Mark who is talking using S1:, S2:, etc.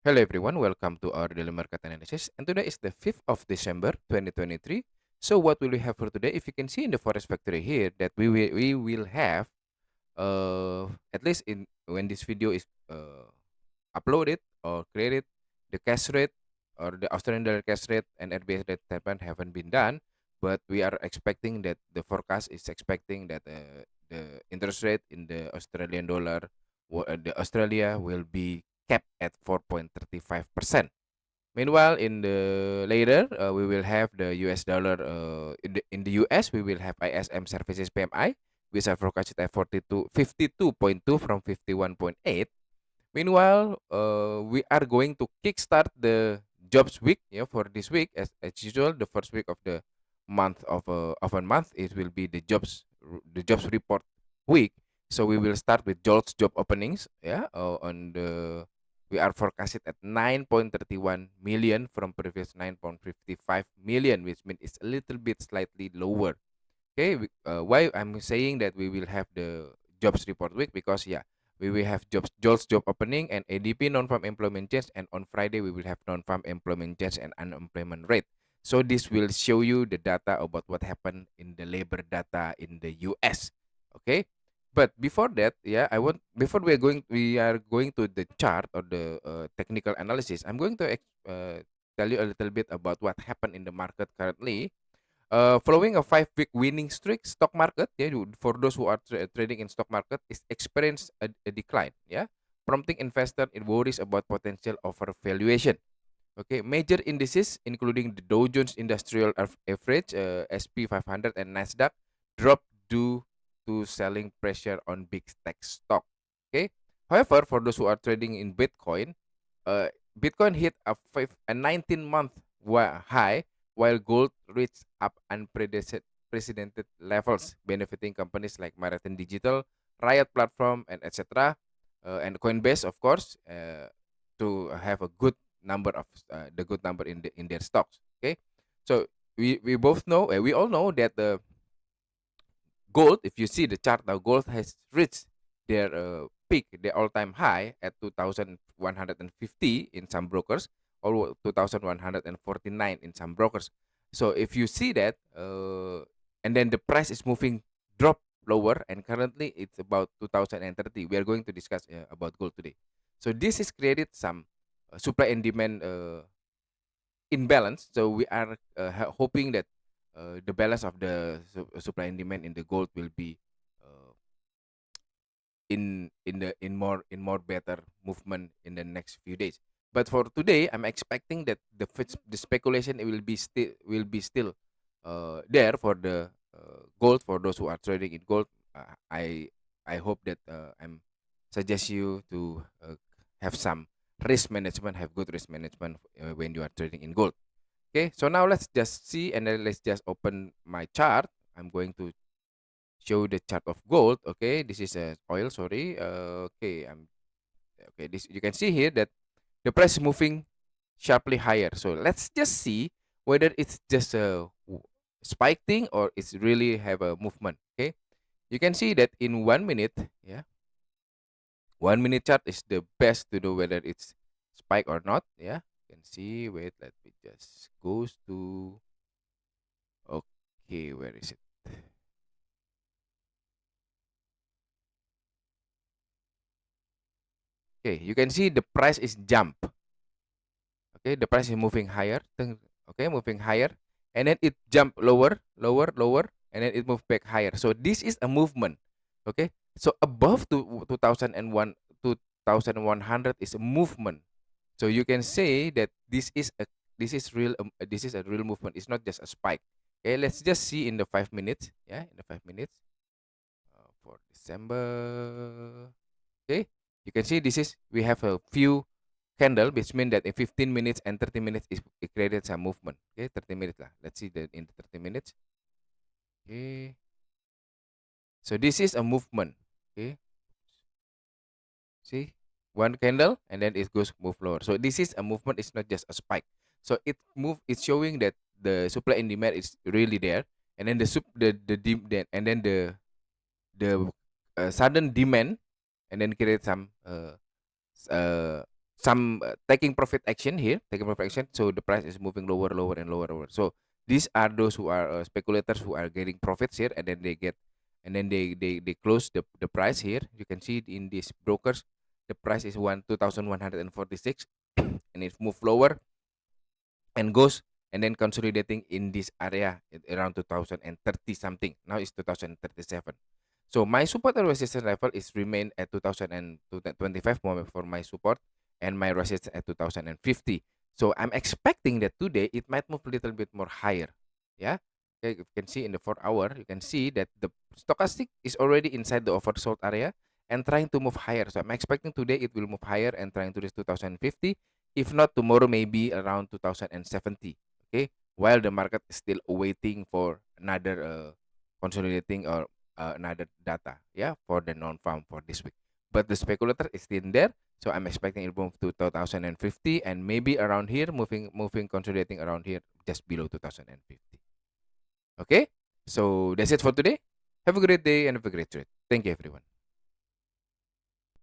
S1: Hello everyone, welcome to our daily market analysis. And today is the 5th of December 2023. So what will we have for today? If you can see in the Forest Factory here that we will have at least in when this video is uploaded or created, the cash rate or the Australian dollar cash rate and RBA rate haven't been done, but we are expecting that the forecast is expecting that the interest rate in the Australian dollar, the Australia will be capped at 4.35%. Meanwhile, in the later, we will have the US dollar. In the US, we will have ISM Services PMI, which are forecasted at 52.2 from 51.8. Meanwhile, we are going to kickstart the jobs week. For this week, as usual, the first week of the month of a month, it will be the jobs report week. So we will start with JOLTS job openings. On the we are forecasted at 9.31 million from previous 9.55 million, which means it's a little bit slightly lower. Okay, why I'm saying that we will have the jobs report week, because we will have jobs job opening and ADP non-farm employment change, and on Friday we will have non-farm employment change and unemployment rate. So this will show you the data about what happened in the labor data in the US. Okay, but before that, before we are going to the chart or the technical analysis, I'm going to tell you a little bit about what happened in the market currently. Following a 5-week winning streak, stock market, for those who are trading in stock market, is experienced a decline, prompting investor in worries about potential overvaluation. Okay, major indices including the Dow Jones Industrial Average, SP 500, and Nasdaq dropped due to selling pressure on big tech stock. Okay, however, for those who are trading in Bitcoin, Bitcoin hit a 19-month high, while gold reached up unprecedented levels, benefiting companies like Marathon Digital, Riot Platform, and etc. And Coinbase, of course, to have a good number of the good number in their stocks. Okay, so we all know that the gold, if you see the chart now, gold has reached their peak, their all-time high at 2,150 in some brokers, or 2,149 in some brokers. So if you see that, and then the price is moving drop lower, and currently it's about 2,030. We are going to discuss about gold today. So this has created some supply and demand imbalance. So we are hoping that the balance of the supply and demand in the gold will be uh, in more better movement in the next few days. But for today, I'm expecting that the speculation will be still there for the gold. For those who are trading in gold, I hope that I'm suggest you to have some risk management, have good risk management when you are trading in gold. Okay, so now let's just see, and then let's just open my chart. I'm going to show the chart of gold. Okay, this is a oil. Sorry. Okay. This, you can see here that the price is moving sharply higher. So let's just see whether it's just a spike thing or it's really have a movement. Okay, you can see that in 1 minute. 1 minute chart is the best to know whether it's spike or not. You can see. Wait, let me just goes to. Okay, where is it? Okay, you can see the price is jump. Okay, the price is moving higher. Okay, moving higher, and then it jump lower, lower, lower, and then it move back higher. So this is a movement. Okay, so above 2,100 is a movement. So you can say that this is a real movement. It's not just a spike. Okay, let's just see in the 5 minutes. In the 5 minutes for December. Okay, you can see this is we have a few candle, which means that in 15 minutes and 30 minutes it created some movement. Okay, 30 minutes lah. Let's see in the 30 minutes. Okay, so this is a movement. Okay, see, one candle and then it goes move lower. So this is a movement. It's not just a spike. So it's showing that the supply and demand is really there, and then and then the sudden demand, and then create some some taking profit action here, taking profit action. So the price is moving lower, lower, and lower, lower. So these are those who are speculators who are getting profits here, and then they get, and then they close the price here. You can see in these brokers, the price is 2,146, and it move lower and goes and then consolidating in this area at around 2030 something. Now it's 2037. So my support and resistance level is remain at 2025 moment for my support, and my resistance at 2050. So I'm expecting that today it might move a little bit more higher. Yeah. Okay, you can see in the 4 hour, you can see that the stochastic is already inside the oversold area and trying to move higher. So I'm expecting today it will move higher and trying to reach 2050. If not tomorrow, maybe around 2070. Okay, while the market is still waiting for another consolidating or another data, yeah, for the non-farm for this week. But the speculator is still there, so I'm expecting it move to 2050 and maybe around here, moving consolidating around here just below 2050. Okay, so that's it for today. Have a great day and have a great trade. Thank you, everyone.